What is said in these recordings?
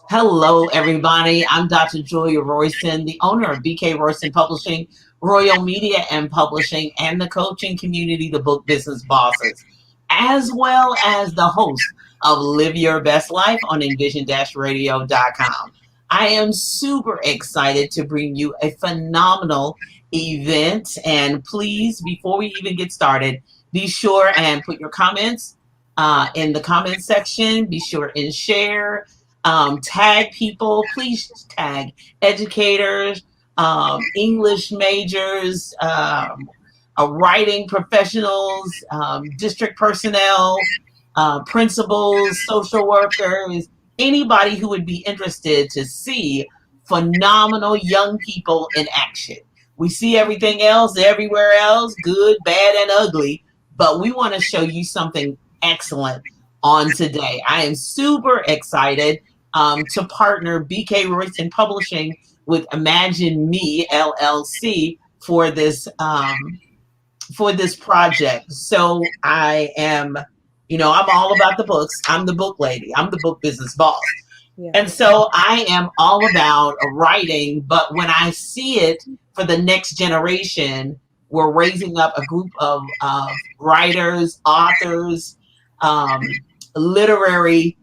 Hello, everybody. I'm Dr. Julia Royston, the owner of BK Royston Publishing, Royal Media and Publishing, and the coaching community, the Book Business Bosses, as well as the host of Live Your Best Life on envision-radio.com. I am super excited to bring you a phenomenal event. And please, before we even get started, be sure and put your comments in the comment section. Be sure and share, tag people. Please tag educators, English majors, writing professionals, district personnel, principals, social workers, anybody who would be interested to see phenomenal young people in action. We see everything else everywhere else, good, bad, and ugly, but we want to show you something excellent on today. I am super excited to partner BK Royston Publishing with Imagine Me LLC for this project. So I am, I'm all about the books. I'm the book lady. I'm the book business boss. Yeah. And so I am all about writing, but when I see it for the next generation, we're raising up a group of writers, authors, literary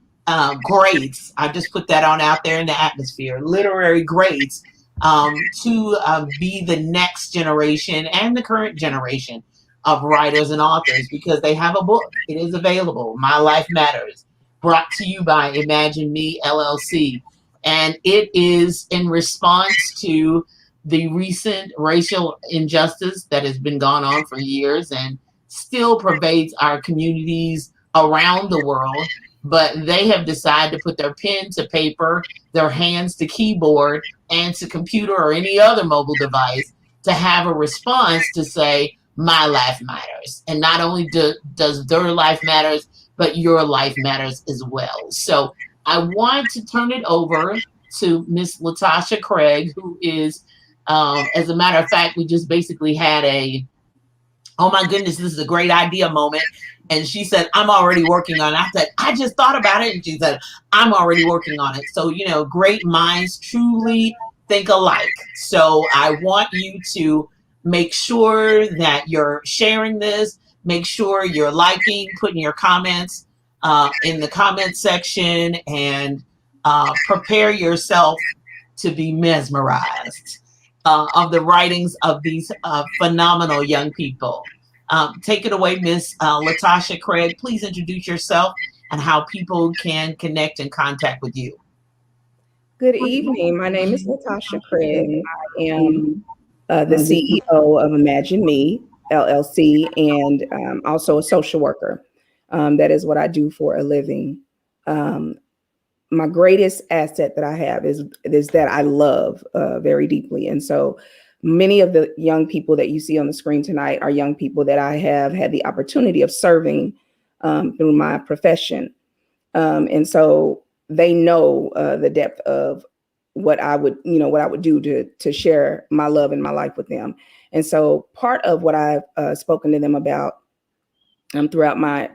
greats. I just put that on out there in the atmosphere. Literary greats to be the next generation and the current generation of writers and authors, because they have a book. It is available. My Life Matters, brought to you by Imagine Me LLC. And it is in response to the recent racial injustice that has been going on for years and still pervades our communities around the world. But they have decided to put their pen to paper, their hands to keyboard, and to computer or any other mobile device to have a response to say, my life matters. And not only does their life matters, but your life matters as well. So I want to turn it over to Miss Latasha Craig, who is, as a matter of fact, we just basically had oh my goodness, this is a great idea moment. And she said, I'm already working on it. I said, I just thought about it. And she said, I'm already working on it. So, great minds truly think alike. So I want you to make sure that you're sharing this. Make sure you're liking, putting your comments in the comment section, and prepare yourself to be mesmerized of the writings of these phenomenal young people. Take it away, Miss Latasha Craig. Please introduce yourself and how people can connect and contact with you. Good evening. My name is Latasha Craig. I am the CEO of Imagine Me LLC, and also a social worker. That is what I do for a living. My greatest asset that I have is that I love very deeply. And so many of the young people that you see on the screen tonight are young people that I have had the opportunity of serving through my profession. And so they know the depth of what I would do to share my love and my life with them. And so part of what I've spoken to them about throughout my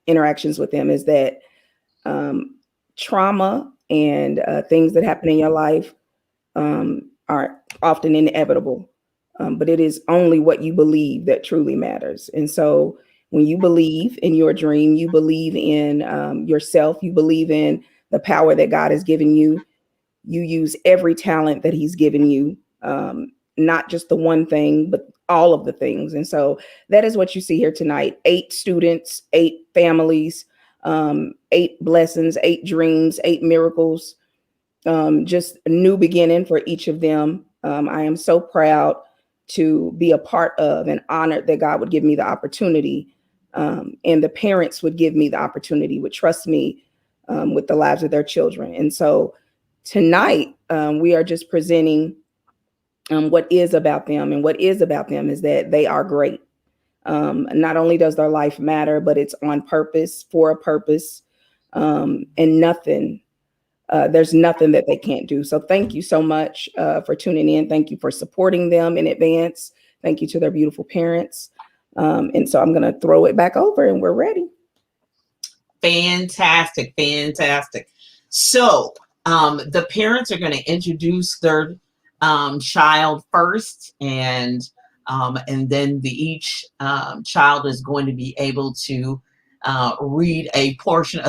interactions with them is that trauma and things that happen in your life are often inevitable, but it is only what you believe that truly matters. And so when you believe in your dream, you believe in yourself, you believe in the power that God has given you, you use every talent that he's given you, not just the one thing, but all of the things. And so that is what you see here tonight. 8 students, 8 families, 8 blessings, 8 dreams, 8 miracles, just a new beginning for each of them. I am so proud to be a part of and honored that God would give me the opportunity, and the parents would give me the opportunity, would trust me with the lives of their children. And so tonight we are just presenting what is about them. And what is about them is that they are great. Not only does their life matter, but it's on purpose, for a purpose, and there's nothing that they can't do. So thank you so much for tuning in. Thank you for supporting them in advance. Thank you to their beautiful parents. And so I'm going to throw it back over and we're ready. Fantastic. Fantastic. So The parents are going to introduce their child first, and then each child is going to be able to read a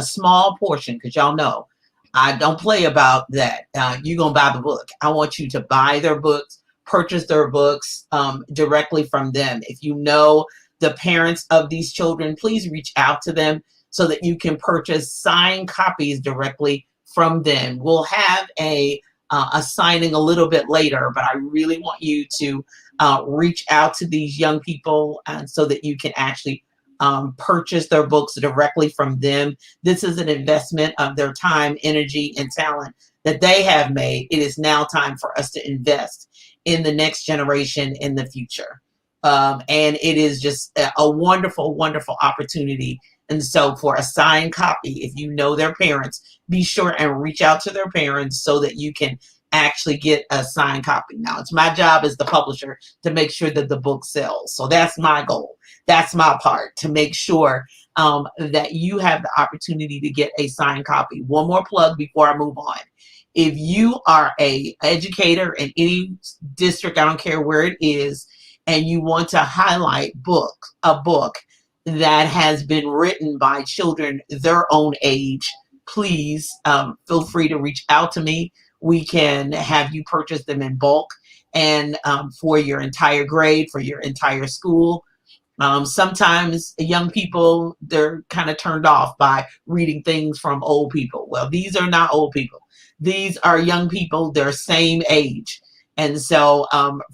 small portion, because y'all know I don't play about that. You're going to buy the book. I want you to buy their books, purchase their books directly from them. If you know the parents of these children, please reach out to them so that you can purchase signed copies directly from them. We'll have a signing a little bit later, but I really want you to reach out to these young people so that you can actually purchase their books directly from them. This is an investment of their time, energy, and talent that they have made. It is now time for us to invest in the next generation in the future. And it is just a wonderful, wonderful opportunity. And so for a signed copy, if you know their parents, be sure and reach out to their parents so that you can actually get a signed copy. Now, it's my job as the publisher to make sure that the book sells. So that's my goal. That's my part, to make sure that you have the opportunity to get a signed copy. One more plug before I move on. If you are an educator in any district, I don't care where it is, and you want to highlight a book that has been written by children their own age, please feel free to reach out to me. We can have you purchase them in bulk and for your entire grade, for your entire school. Sometimes young people, they're kind of turned off by reading things from old people. Well, these are not old people. These are young people, they're same age. And so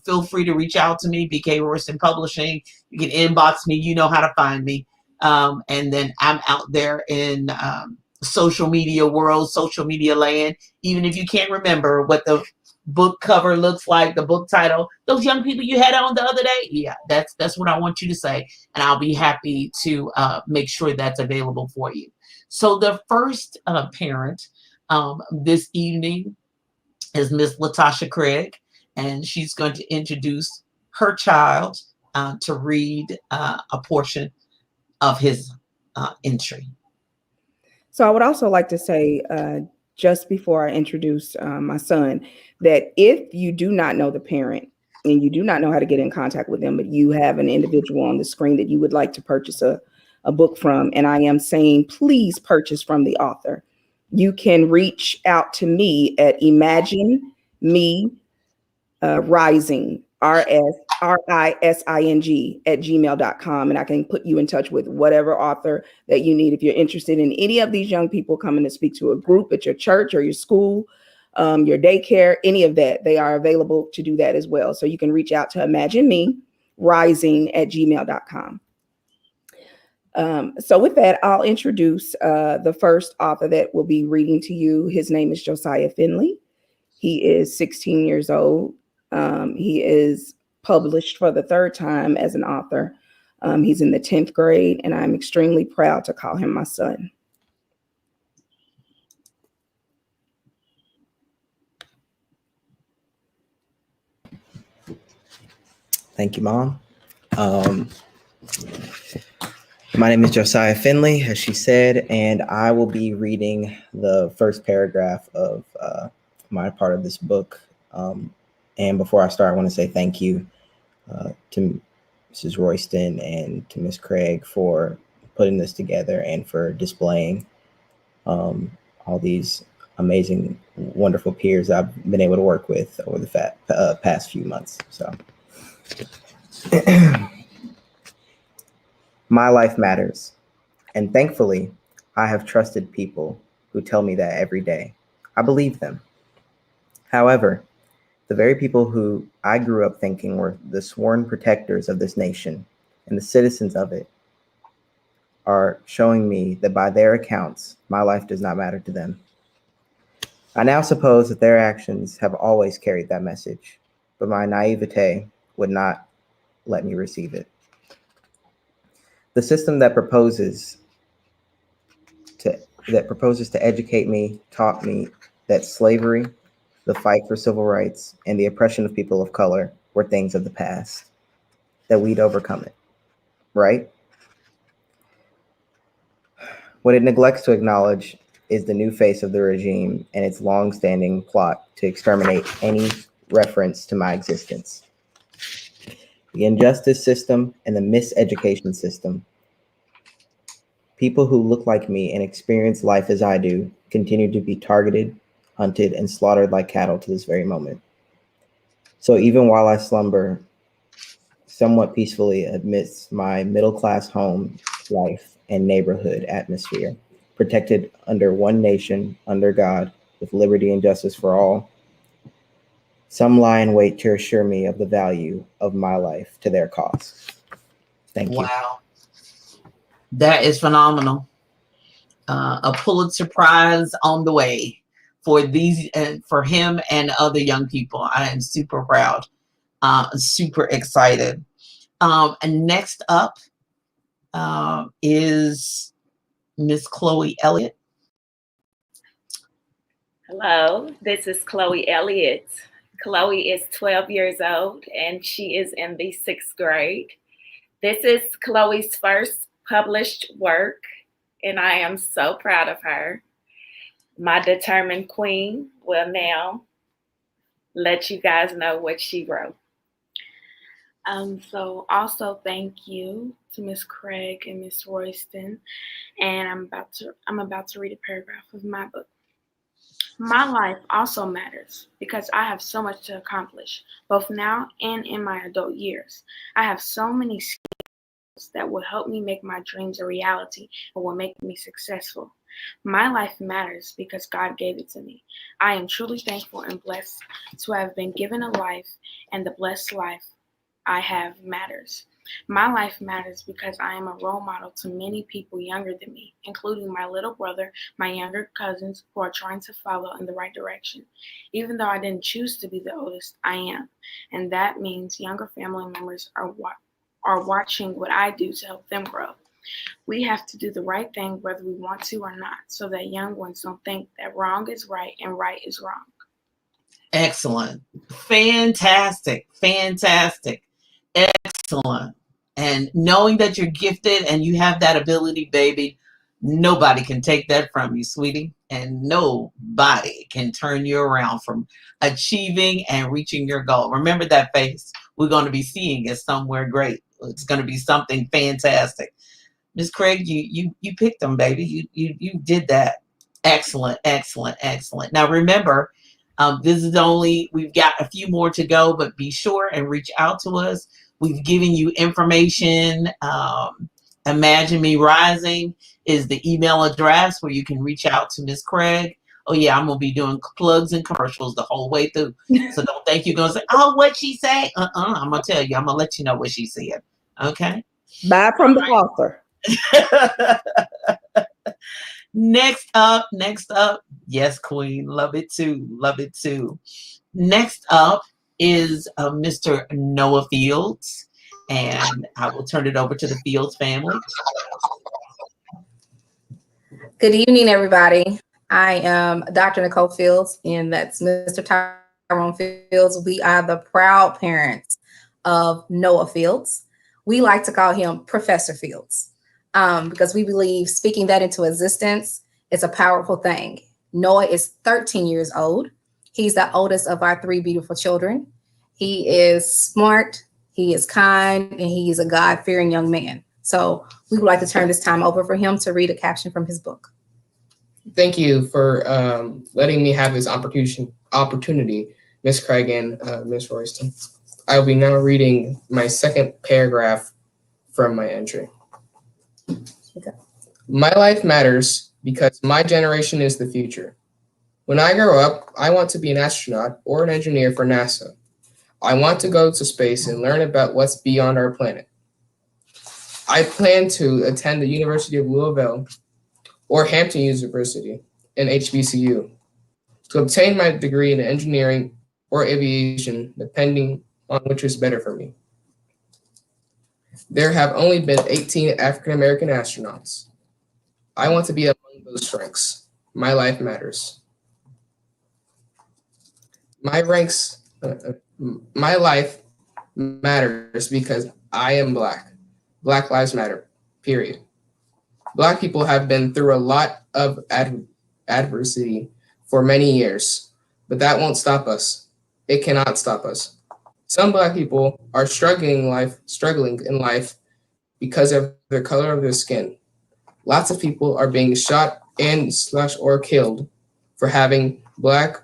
feel free to reach out to me, BK Royston Publishing. You can inbox me. You know how to find me. And then I'm out there in social media world, social media land. Even if you can't remember what the book cover looks like, the book title, those young people you had on the other day, yeah, that's what I want you to say. And I'll be happy to make sure that's available for you. So the first parent this evening is Miss Latasha Craig, and she's going to introduce her child to read a portion of his entry. So I would also like to say, just before I introduce my son, that if you do not know the parent and you do not know how to get in contact with them, but you have an individual on the screen that you would like to purchase a book from, and I am saying please purchase from the author, you can reach out to me at Imagine Me Rising, RISING at gmail.com. And I can put you in touch with whatever author that you need. If you're interested in any of these young people coming to speak to a group at your church or your school, your daycare, any of that, they are available to do that as well. So you can reach out to Imagine Me Rising at gmail.com. So with that, I'll introduce the first author that will be reading to you. His name is Josiah Finley. He is 16 years old. He is published for the third time as an author. He's in the 10th grade, and I'm extremely proud to call him my son. Thank you, Mom. My name is Josiah Finley, as she said, and I will be reading the first paragraph of my part of this book. And before I start, I want to say thank you to Mrs. Royston and to Ms. Craig for putting this together and for displaying all these amazing, wonderful peers I've been able to work with over the past few months. So. My life matters, and thankfully, I have trusted people who tell me that every day. I believe them. However, the very people who I grew up thinking were the sworn protectors of this nation and the citizens of it are showing me that by their accounts, my life does not matter to them. I now suppose that their actions have always carried that message, but my naivete would not let me receive it. The system that proposes to educate me taught me that slavery, the fight for civil rights, and the oppression of people of color were things of the past, that we'd overcome it, right? What it neglects to acknowledge is the new face of the regime and its long-standing plot to exterminate any reference to my existence. The injustice system and the miseducation system. People who look like me and experience life as I do continue to be targeted, hunted, and slaughtered like cattle to this very moment. So even while I slumber somewhat peacefully amidst my middle-class home life and neighborhood atmosphere, protected under one nation, under God, with liberty and justice for all, some lie in wait to assure me of the value of my life to their cost. Thank you. Wow. That is phenomenal. A Pulitzer Prize on the way for these, for him and other young people. I am super proud, super excited. And next up is Miss Chloe Elliott. Hello, this is Chloe Elliott. Chloe is 12 years old and she is in the 6th grade. This is Chloe's first published work, and I am so proud of her. My determined queen will now let you guys know what she wrote. So also thank you to Miss Craig and Miss Royston, and I'm about to read a paragraph of my book. My life also matters because I have so much to accomplish, both now and in my adult years. I have so many skills that will help me make my dreams a reality and will make me successful. My life matters because God gave it to me. I am truly thankful and blessed to have been given a life, and the blessed life I have matters. My life matters because I am a role model to many people younger than me, including my little brother, my younger cousins who are trying to follow in the right direction. Even though I didn't choose to be the oldest, I am. And that means younger family members are watching what I do to help them grow. We have to do the right thing whether we want to or not, so that young ones don't think that wrong is right and right is wrong. Excellent. Fantastic. Fantastic. Excellent. And knowing that you're gifted and you have that ability, baby, nobody can take that from you, sweetie. And nobody can turn you around from achieving and reaching your goal. Remember that face. We're going to be seeing it somewhere great. It's going to be something fantastic. Miss Craig, you picked them, baby. You did that. Excellent, excellent, excellent. Now remember, this is we've got a few more to go, but be sure and reach out to us. We've given you information. Imagine Me Rising is the email address where you can reach out to Miss Craig. Oh yeah, I'm gonna be doing plugs and commercials the whole way through. So don't think you're gonna say, "Oh, what'd she say?" I'm gonna tell you. I'm gonna let you know what she said. Okay. Buy from the author. Next up. Yes, Queen. Love it too. Love it too. Next up is Mr. Noah Fields, and I will turn it over to the Fields family. Good evening, everybody. I am Dr. Nicole Fields, and that's Mr. Tyrone Fields. We are the proud parents of Noah Fields. We like to call him Professor Fields because we believe speaking that into existence is a powerful thing. Noah is 13 years old. He's the oldest of our 3 beautiful children. He is smart, he is kind, and he is a God-fearing young man. So we would like to turn this time over for him to read a caption from his book. Thank you for letting me have this opportunity, Ms. Craig and Ms. Royston. I will be now reading my second paragraph from my entry. Okay. My life matters because my generation is the future. When I grow up, I want to be an astronaut or an engineer for NASA. I want to go to space and learn about what's beyond our planet. I plan to attend the University of Louisville or Hampton University and HBCU to obtain my degree in engineering or aviation, depending on which is better for me. There have only been 18 African-American astronauts. I want to be among those ranks. My life matters. My life matters because I am Black. Black lives matter, period. Black people have been through a lot of adversity for many years, but that won't stop us. It cannot stop us. Some Black people are struggling in life because of the color of their skin. Lots of people are being shot and slash or killed for having Black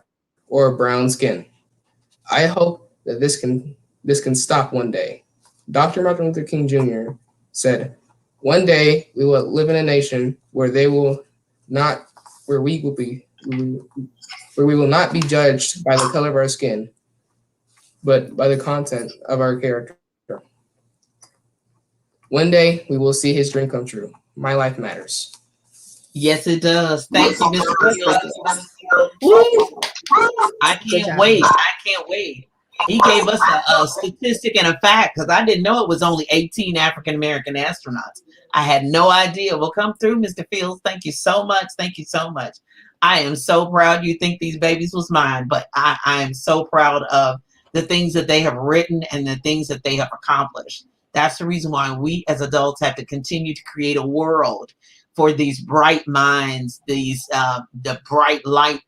or brown skin. I hope that this can stop one day. Dr. Martin Luther King Jr. said, "One day we will live in a nation where they will not, where we will be, where we will not be judged by the color of our skin, but by the content of our character. One day we will see his dream come true. My life matters." Yes, it does. Thank you, Mr. Fields. Woo! I can't wait. I can't wait. He gave us a statistic and a fact because I didn't know it was only 18 African American astronauts. I had no idea. Well, come through, Mr. Fields. Thank you so much. Thank you so much. I am so proud you think these babies was mine, but I am so proud of the things that they have written and the things that they have accomplished. That's the reason why we as adults have to continue to create a world for these bright minds, these the bright light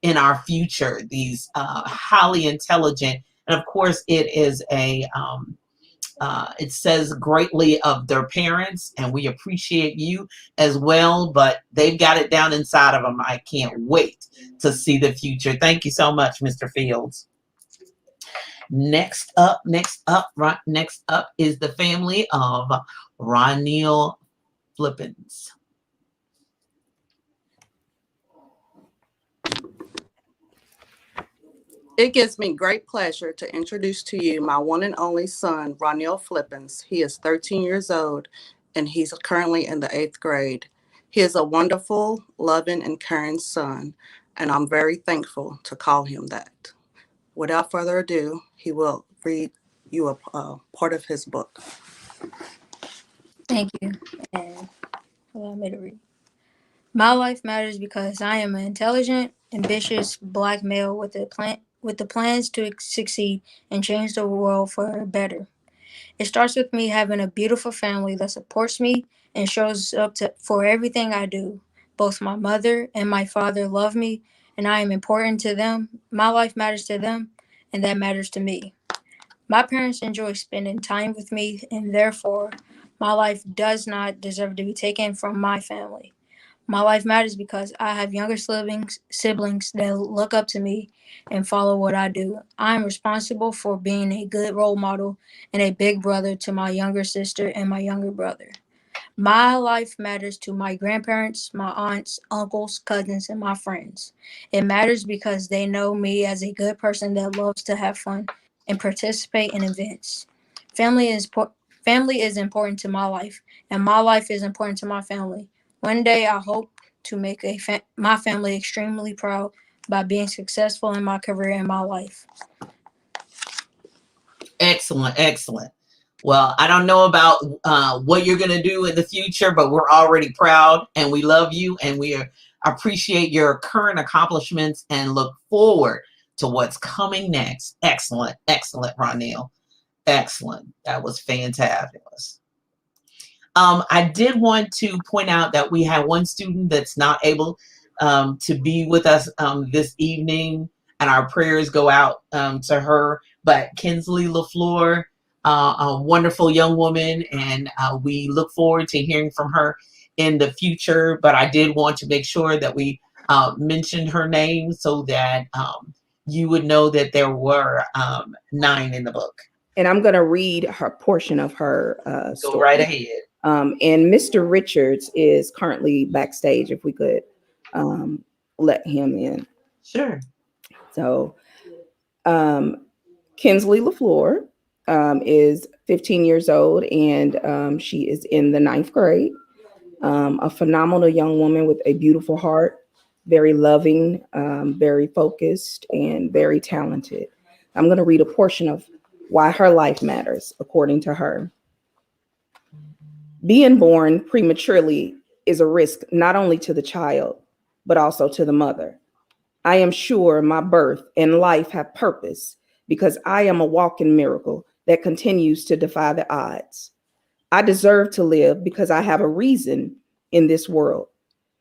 in our future, these highly intelligent, and of course it is it says greatly of their parents, and we appreciate you as well, but they've got it down inside of them. I can't wait to see the future. Thank you so much, Mr. Fields. Next up is the family of Ronniel Flippins. It gives me great pleasure to introduce to you my one and only son, Ronniel Flippins. He is 13 years old, and he's currently in the 8th grade. He is a wonderful, loving, and caring son, and I'm very thankful to call him that. Without further ado, he will read you a part of his book. Thank you, and allow me to read. My life matters because I am an intelligent, ambitious Black male with the plans to succeed and change the world for better. It starts with me having a beautiful family that supports me and shows up for everything I do. Both my mother and my father love me, and I am important to them. My life matters to them, and that matters to me. My parents enjoy spending time with me, and therefore, my life does not deserve to be taken from my family. My life matters because I have younger siblings that look up to me and follow what I do. I am responsible for being a good role model and a big brother to my younger sister and my younger brother. My life matters to my grandparents, my aunts, uncles, cousins, and my friends. It matters because they know me as a good person that loves to have fun and participate in events. Family is important to my life, and my life is important to my family. One day, I hope to make my family extremely proud by being successful in my career and my life. Excellent, excellent. Well, I don't know about what you're going to do in the future, but we're already proud and we love you and we appreciate your current accomplishments and look forward to what's coming next. Excellent, excellent, Ronniel. Excellent. That was fantastic. I did want to point out that we had one student that's not able to be with us this evening, and our prayers go out to her. But Kinsley Lafleur, a wonderful young woman, and we look forward to hearing from her in the future. But I did want to make sure that we mentioned her name so that you would know that there were 9 in the book. And I'm going to read her portion of her story. Go right ahead. And Mr. Richards is currently backstage, if we could let him in. Sure. So Kinsley Lafleur is 15 years old, and she is in the 9th grade. A phenomenal young woman with a beautiful heart, very loving, very focused, and very talented. I'm going to read a portion of why her life matters, according to her. Being born prematurely is a risk not only to the child, but also to the mother. I am sure my birth and life have purpose because I am a walking miracle that continues to defy the odds. I deserve to live because I have a reason in this world.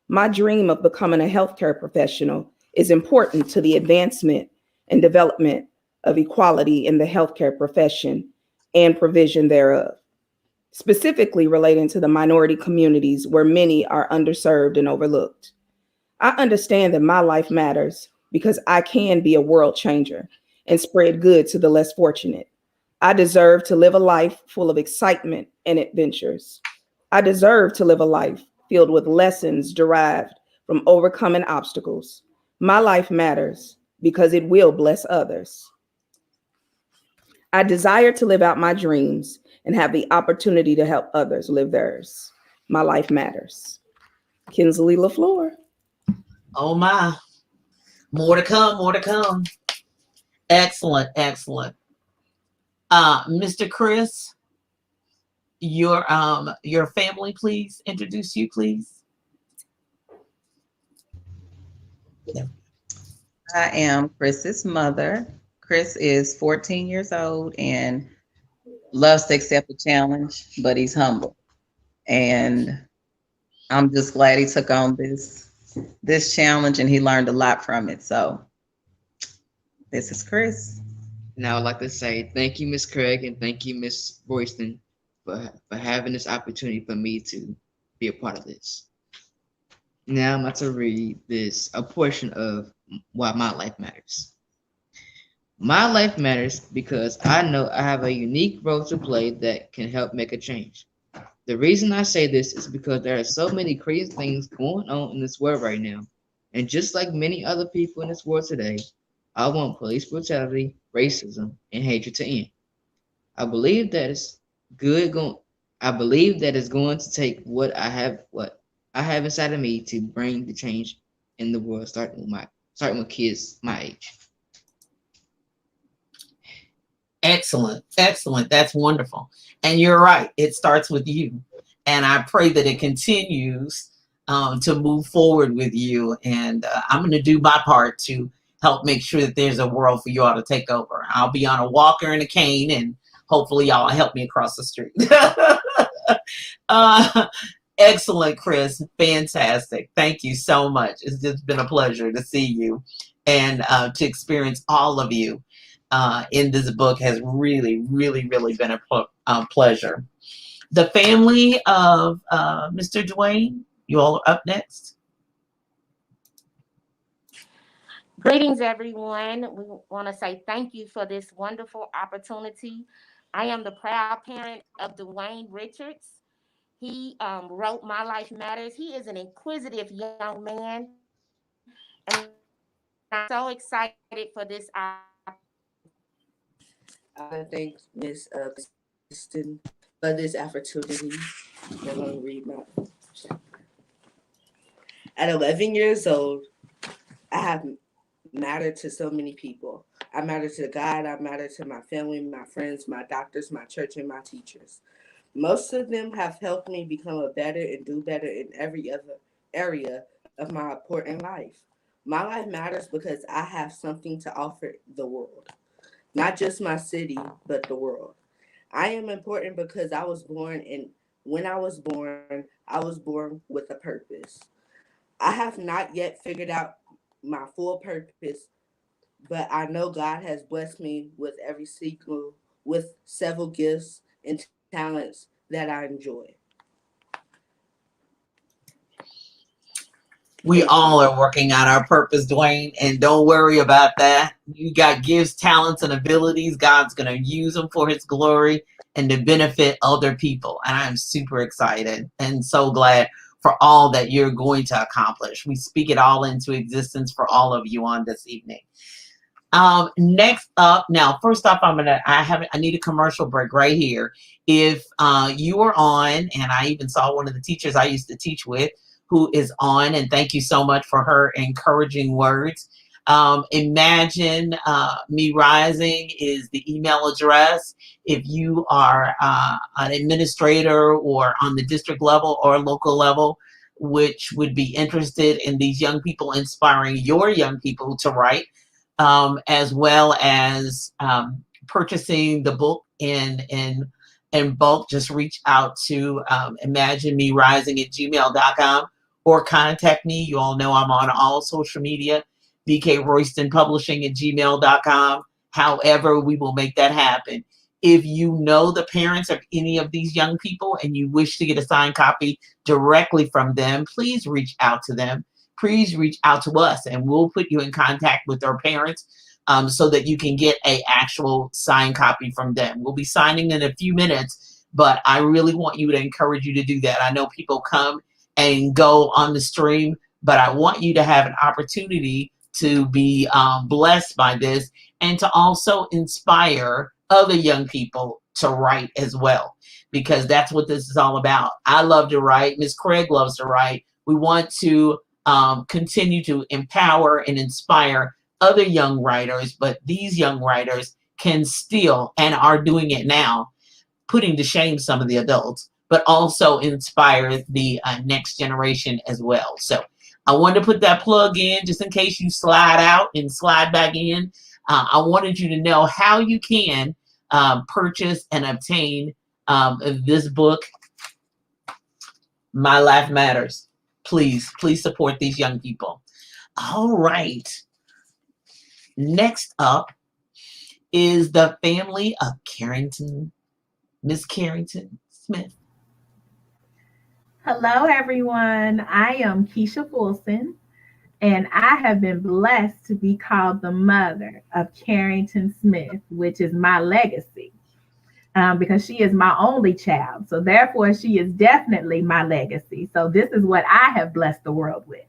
My dream of becoming a healthcare professional is important to the advancement and development of equality in the healthcare profession and provision thereof, specifically relating to the minority communities where many are underserved and overlooked. I understand that my life matters because I can be a world changer and spread good to the less fortunate. I deserve to live a life full of excitement and adventures. I deserve to live a life filled with lessons derived from overcoming obstacles. My life matters because it will bless others. I desire to live out my dreams and have the opportunity to help others live theirs. My life matters. Kinsley Lafleur. Oh my. More to come, more to come. Excellent, excellent. Mr. Chris, your family, please introduce you, please. I am Chris's mother. Chris is 14 years old and loves to accept a challenge, but he's humble. And I'm just glad he took on this challenge and he learned a lot from it. So this is Chris. And I would like to say thank you, Miss Craig, and thank you, Miss Royston, for having this opportunity for me to be a part of this. Now I'm about to read a portion of why my life matters. My life matters because I know I have a unique role to play that can help make a change. The reason I say this is because there are so many crazy things going on in this world right now. And just like many other people in this world today, I want police brutality, racism, and hatred to end. I believe that it's going to take what I have inside of me to bring the change in the world, starting with kids my age. Excellent, excellent. That's wonderful. And you're right. It starts with you. And I pray that it continues to move forward with you. And I'm going to do my part to help make sure that there's a world for you all to take over. I'll be on a walker and a cane, and hopefully y'all help me across the street. Excellent, Chris. Fantastic. Thank you so much. It's just been a pleasure to see you and to experience all of you in this book has really, really, really been a pleasure. The family of Mr. Dwayne, you all are up next. Greetings, everyone. We want to say thank you for this wonderful opportunity. I am the proud parent of Dwayne Richards. He wrote My Life Matters. He is an inquisitive young man, and I'm so excited for this opportunity. I thank Ms. Kristen for this opportunity. I'm going to read my chapter. At 11 years old, I have mattered to so many people. I matter to God, I matter to my family, my friends, my doctors, my church, and my teachers. Most of them have helped me become a better and do better in every other area of my important life. My life matters because I have something to offer the world. Not just my city, but the world. I am important because I was born, and when I was born with a purpose. I have not yet figured out my full purpose, but I know God has blessed me with several gifts and talents that I enjoy. We all are working on our purpose, Dwayne, and don't worry about that. You got gifts, talents, and abilities. God's going to use them for his glory and to benefit other people. And I'm super excited and so glad for all that you're going to accomplish. We speak it all into existence for all of you on this evening. Next up, now, first off, I need a commercial break right here. If you are on, and I even saw one of the teachers I used to teach with, who is on, and thank you so much for her encouraging words. Imagine Me Rising is the email address. If you are an administrator or on the district level or local level, which would be interested in these young people, inspiring your young people to write, as well as purchasing the book in bulk, just reach out to imaginemerising@gmail.com. or contact me. You all know I'm on all social media, bkroystonpublishing@gmail.com. However, we will make that happen. If you know the parents of any of these young people and you wish to get a signed copy directly from them, please reach out to them. Please reach out to us and we'll put you in contact with their parents so that you can get an actual signed copy from them. We'll be signing in a few minutes, but I really want you to encourage you to do that. I know people come and go on the stream, but I want you to have an opportunity to be blessed by this and to also inspire other young people to write as well, because that's what this is all about. I love to write. Miss Craig loves to write. We want to continue to empower and inspire other young writers, but these young writers can still, and are doing it now, putting to shame some of the adults, but also inspire the next generation as well. So I wanted to put that plug in just in case you slide out and slide back in. I wanted you to know how you can purchase and obtain this book, My Life Matters. Please support these young people. All right. Next up is the family of Carrington, Miss Carrington Smith. Hello, everyone. I am Keisha Fulson, and I have been blessed to be called the mother of Carrington Smith, which is my legacy, because she is my only child. So therefore, she is definitely my legacy. So this is what I have blessed the world with.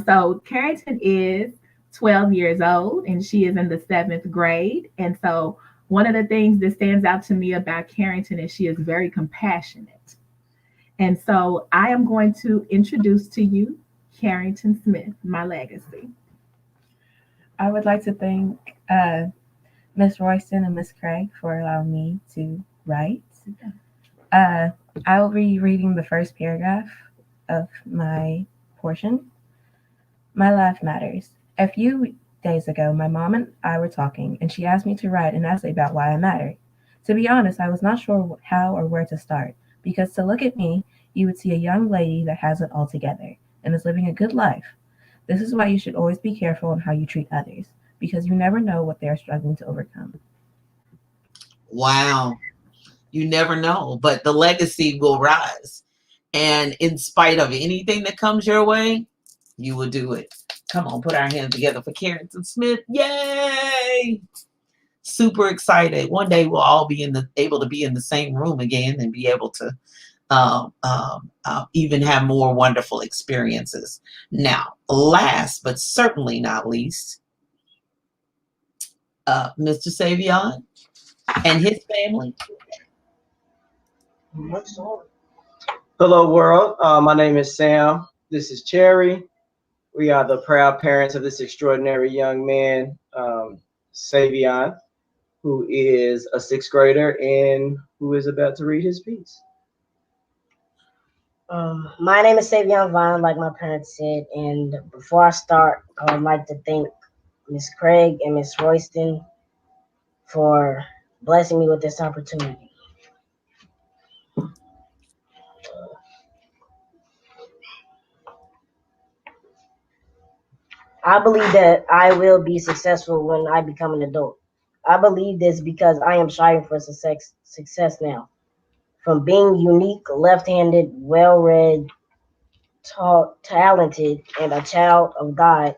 So Carrington is 12 years old, and she is in the 7th grade. And so one of the things that stands out to me about Carrington is she is very compassionate. And so I am going to introduce to you Carrington Smith, my legacy. I would like to thank Miss Royston and Miss Craig for allowing me to write. I will be reading the first paragraph of my portion. My life matters. A few days ago, my mom and I were talking, and she asked me to write an essay about why I mattered. To be honest, I was not sure how or where to start, because to look at me, you would see a young lady that has it all together and is living a good life. This is why you should always be careful in how you treat others, because you never know what they are struggling to overcome. Wow. You never know, but the legacy will rise. And in spite of anything that comes your way, you will do it. Come on, put our hands together for Carrington Smith. Yay! Super excited. One day we'll all be able to be in the same room again and be able to even have more wonderful experiences. Now, last but certainly not least, Mr. Savion and his family. Hello, world. My name is Sam. This is Cherry. We are the proud parents of this extraordinary young man, Savion, who is a 6th grader and who is about to read his piece. My name is Savion Vine, like my parents said, and before I start, I would like to thank Miss Craig and Miss Royston for blessing me with this opportunity. I believe that I will be successful when I become an adult. I believe this because I am striving for success now. From being unique, left-handed, well-read, talented, and a child of God,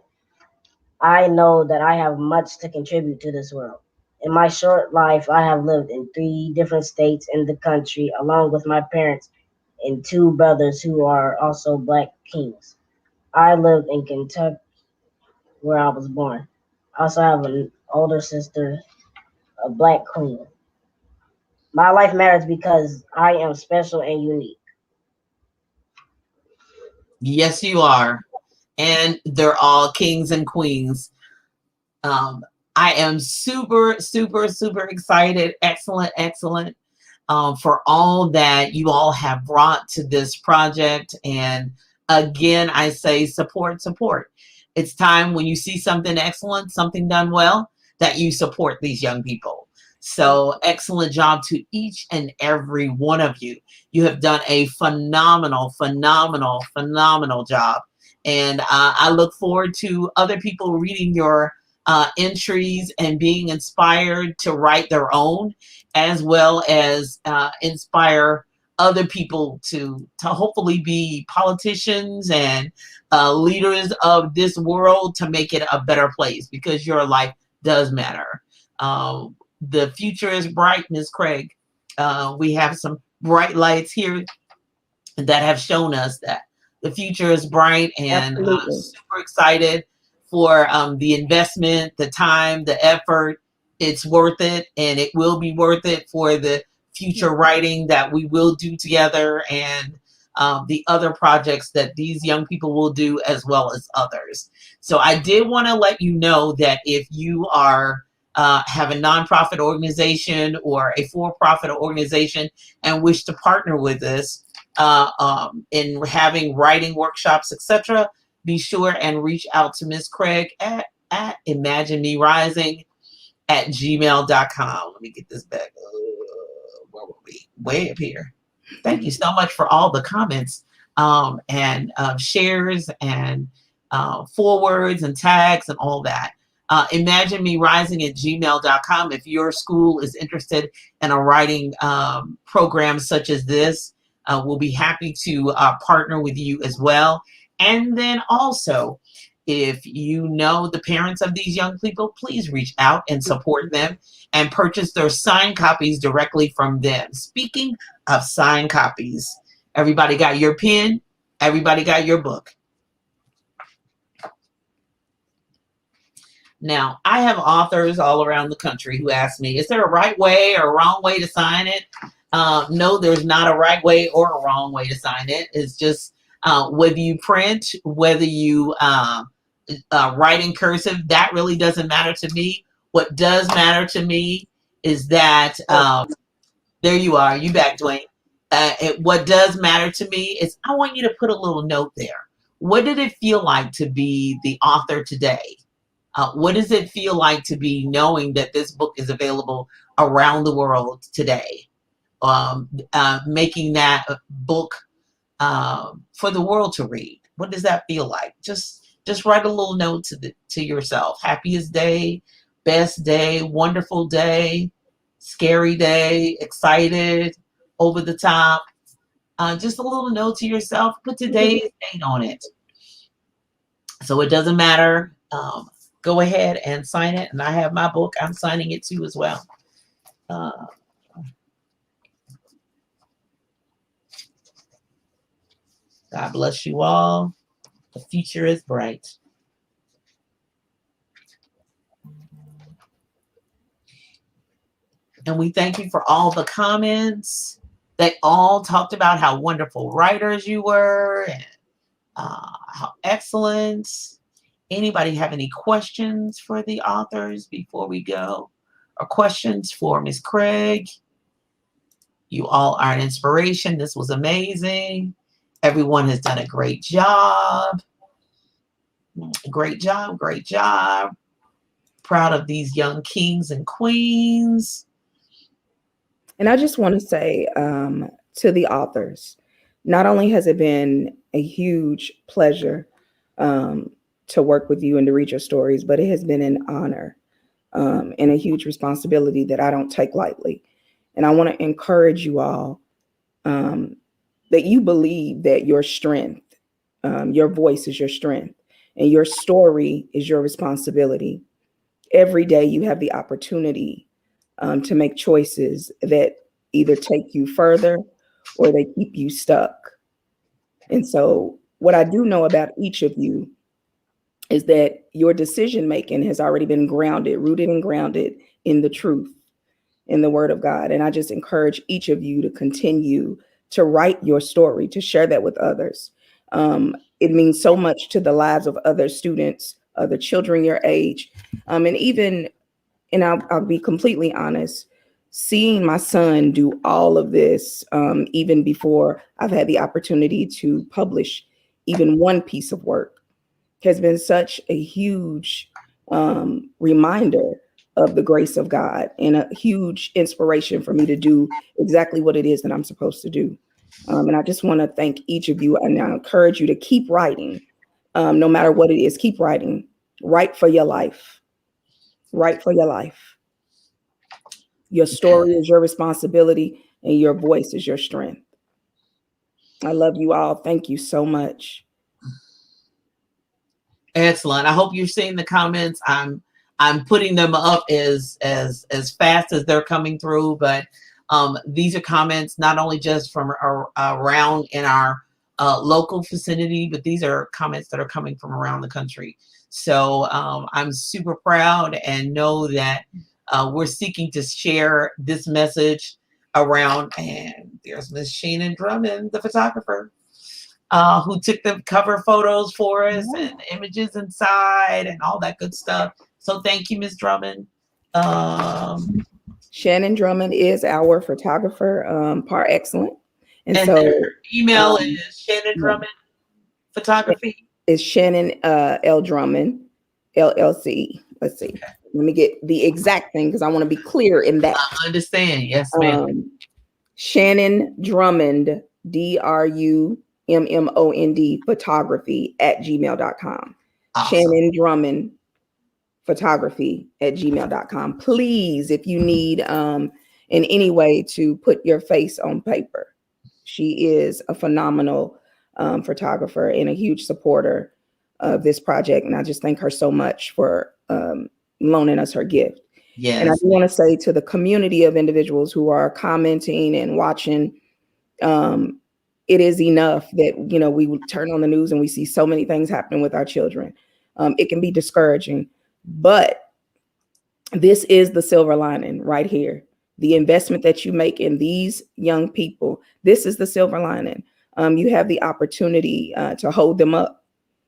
I know that I have much to contribute to this world. In my short life, I have lived in 3 different states in the country, along with my parents and 2 brothers who are also Black kings. I lived in Kentucky, where I was born. I also have an older sister, a Black queen. My life matters because I am special and unique. Yes, you are. And they're all kings and queens. I am super excited. Excellent. For all that you all have brought to this project. And again, I say support. It's time when you see something excellent, something done well, that you support these young people. So excellent job to each and every one of you. You have done a phenomenal, phenomenal, phenomenal job. And I look forward to other people reading your entries and being inspired to write their own, as well as inspire other people to hopefully be politicians and leaders of this world to make it a better place, because your life does matter. The future is bright, Ms. Craig. We have some bright lights here that have shown us that the future is bright, and super excited for the investment, the time, the effort. It's worth it, and it will be worth it for the future writing that we will do together, and the other projects that these young people will do, as well as others. So I did want to let you know that if you are have a nonprofit organization or a for-profit organization and wish to partner with us in having writing workshops, etc., be sure and reach out to Ms. Craig at imaginemerising@gmail.com. Let me get this back. Where were we? Way up here. Thank you so much for all the comments and shares and forwards and tags and all that. imaginemerising@gmail.com. If your school is interested in a writing program such as this, we'll be happy to partner with you as well. And then also, if you know the parents of these young people, please reach out and support them and purchase their signed copies directly from them. Speaking of signed copies, everybody got your pen? Everybody got your book? Now, I have authors all around the country who ask me, is there a right way or a wrong way to sign it? No, there's not a right way or a wrong way to sign it. It's just whether you print, whether you write in cursive, that really doesn't matter to me. What does matter to me is that, there you are, you back, Dwayne. What does matter to me is I want you to put a little note there. What did it feel like to be the author today? What does it feel like to be knowing that this book is available around the world today? Making that book for the world to read. What does that feel like? Just write a little note to yourself. Happiest day, best day, wonderful day, scary day, excited, over the top. Just a little note to yourself. Put today's date on it. So it doesn't matter. Go ahead and sign it. And I have my book. I'm signing it too as well. God bless you all. The future is bright. And we thank you for all the comments. They all talked about how wonderful writers you were and how excellent. Anybody have any questions for the authors before we go? Or questions for Ms. Craig? You all are an inspiration. This was amazing. Everyone has done a great job. Great job, great job. Proud of these young kings and queens. And I just want to say to the authors, not only has it been a huge pleasure to work with you and to read your stories, but it has been an honor and a huge responsibility that I don't take lightly. And I want to encourage you all that you believe that your strength, your voice is your strength, and your story is your responsibility. Every day you have the opportunity to make choices that either take you further or they keep you stuck. And so what I do know about each of you is that your decision making has already been rooted and grounded in the truth, in the word of God. And I just encourage each of you to continue to write your story, to share that with others. It means so much to the lives of other students, other children your age. And I'll be completely honest, seeing my son do all of this, even before I've had the opportunity to publish even one piece of work, has been such a huge reminder of the grace of God and a huge inspiration for me to do exactly what it is that I'm supposed to do. And I just want to thank each of you, and I encourage you to keep writing, no matter what it is. Keep writing. Write for your life. Write for your life. Your story is your responsibility, and your voice is your strength. I love you all. Thank you so much. Excellent. I hope you're seeing the comments. I'm putting them up as fast as they're coming through, but these are comments not only just from around in our local vicinity, but these are comments that are coming from around the country. So I'm super proud and know that we're seeking to share this message around. And there's Miss Shannon Drummond, the photographer, who took the cover photos for us and images inside and all that good stuff. So thank you, Miss Drummond. Shannon Drummond is our photographer par excellence. And so her email is Shannon Drummond Photography. It's Shannon L. Drummond, LLC. Let's see. Okay. Let me get the exact thing because I want to be clear in that. I understand. Yes, ma'am. Shannon Drummond, DRUMMOND photography @gmail.com. Awesome. Shannon Drummond photography @gmail.com. Please, if you need in any way to put your face on paper, she is a phenomenal photographer and a huge supporter of this project. And I just thank her so much for loaning us her gift. Yes. And I do want to say to the community of individuals who are commenting and watching, it is enough that, you know, we turn on the news and we see so many things happening with our children. It can be discouraging, but this is the silver lining right here. The investment that you make in these young people, this is the silver lining. You have the opportunity to hold them up.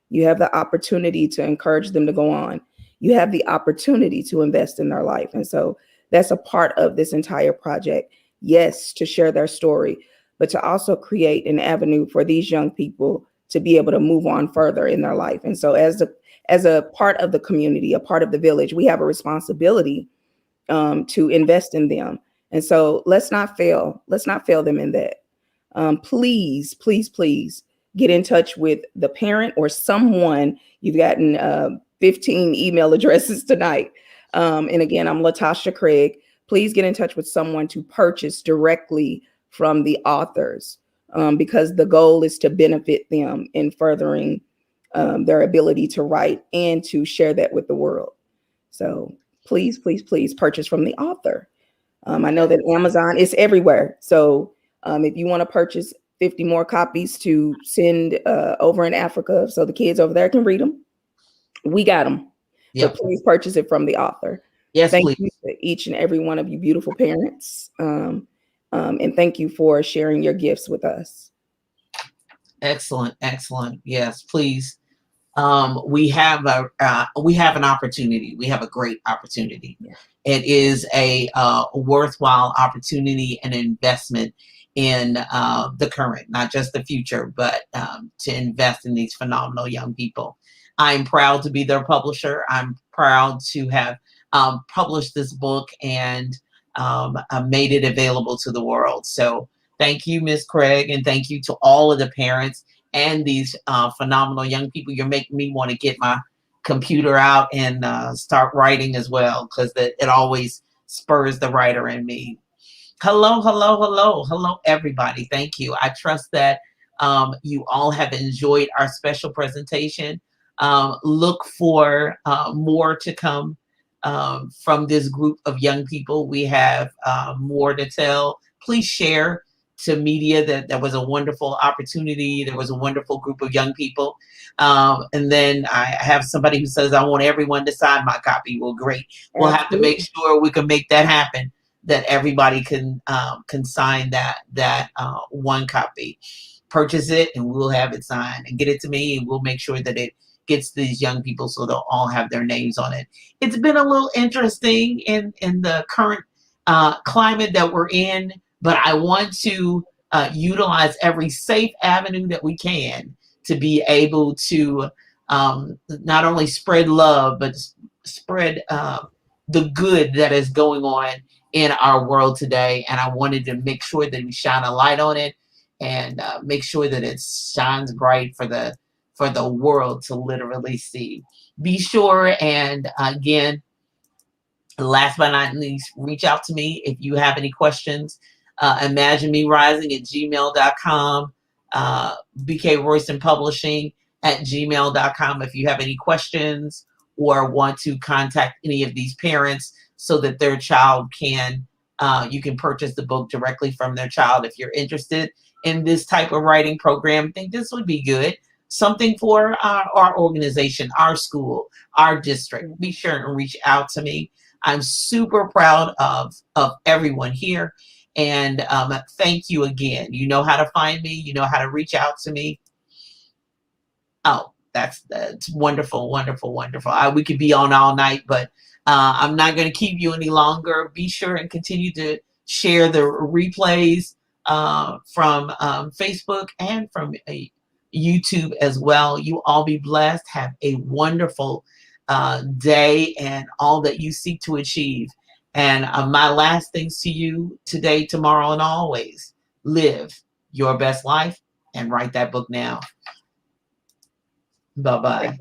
You have the opportunity to encourage them to go on. You have the opportunity to invest in their life. And so that's a part of this entire project. Yes, to share their story, but to also create an avenue for these young people to be able to move on further in their life. And so as a part of the community, a part of the village, we have a responsibility to invest in them. And so let's not fail them in that. Please, please, please get in touch with the parent or someone. You've gotten 15 email addresses tonight. And again, I'm Latasha Craig. Please get in touch with someone to purchase directly from the authors, because the goal is to benefit them in furthering their ability to write and to share that with the world. So please, please, please purchase from the author. I know that Amazon is everywhere. So if you want to purchase 50 more copies to send over in Africa so the kids over there can read them, we got them. Yep. But please purchase it from the author. Yes, thank please. you to each and every one of you beautiful parents. And thank you for sharing your gifts with us. Excellent, excellent. Yes, please. We have an opportunity. We have a great opportunity. Yeah. It is a worthwhile opportunity and investment in the current, not just the future, but to invest in these phenomenal young people. I'm proud to be their publisher. I'm proud to have published this book and made it available to the world. So thank you, Ms. Craig, and thank you to all of the parents and these phenomenal young people. You're making me want to get my computer out and start writing as well, because it always spurs the writer in me. Hello, hello, hello, hello, everybody. Thank you. I trust that you all have enjoyed our special presentation. Look for more to come from this group of young people. We have more to tell. Please share to media that was a wonderful opportunity. There was a wonderful group of young people. And then I have somebody who says, I want everyone to sign my copy. Well, great. We'll have to make sure we can make that happen, that everybody can sign that one copy. Purchase it and we'll have it signed, and get it to me, and we'll make sure that it gets these young people so they'll all have their names on it. It's been a little interesting in the current climate that we're in, but I want to utilize every safe avenue that we can to be able to not only spread love, but spread the good that is going on in our world today. And I wanted to make sure that we shine a light on it and make sure that it shines bright for the world to literally see. Be sure and again, last but not least, reach out to me if you have any questions. imaginemerising@gmail.com, BK Royston Publishing @gmail.com if you have any questions or want to contact any of these parents so that their child can, you can purchase the book directly from their child. If you're interested in this type of writing program, I think this would be good. Something for our organization, our school, our district. Be sure and reach out to me. I'm super proud of everyone here. And thank you again. You know how to find me. You know how to reach out to me. Oh, that's wonderful, wonderful, wonderful. We could be on all night, but I'm not going to keep you any longer. Be sure and continue to share the replays from Facebook and from YouTube as well. You all be blessed. Have a wonderful day and all that you seek to achieve. And my last things to you today, tomorrow, and always: live your best life and write that book now. Bye-bye.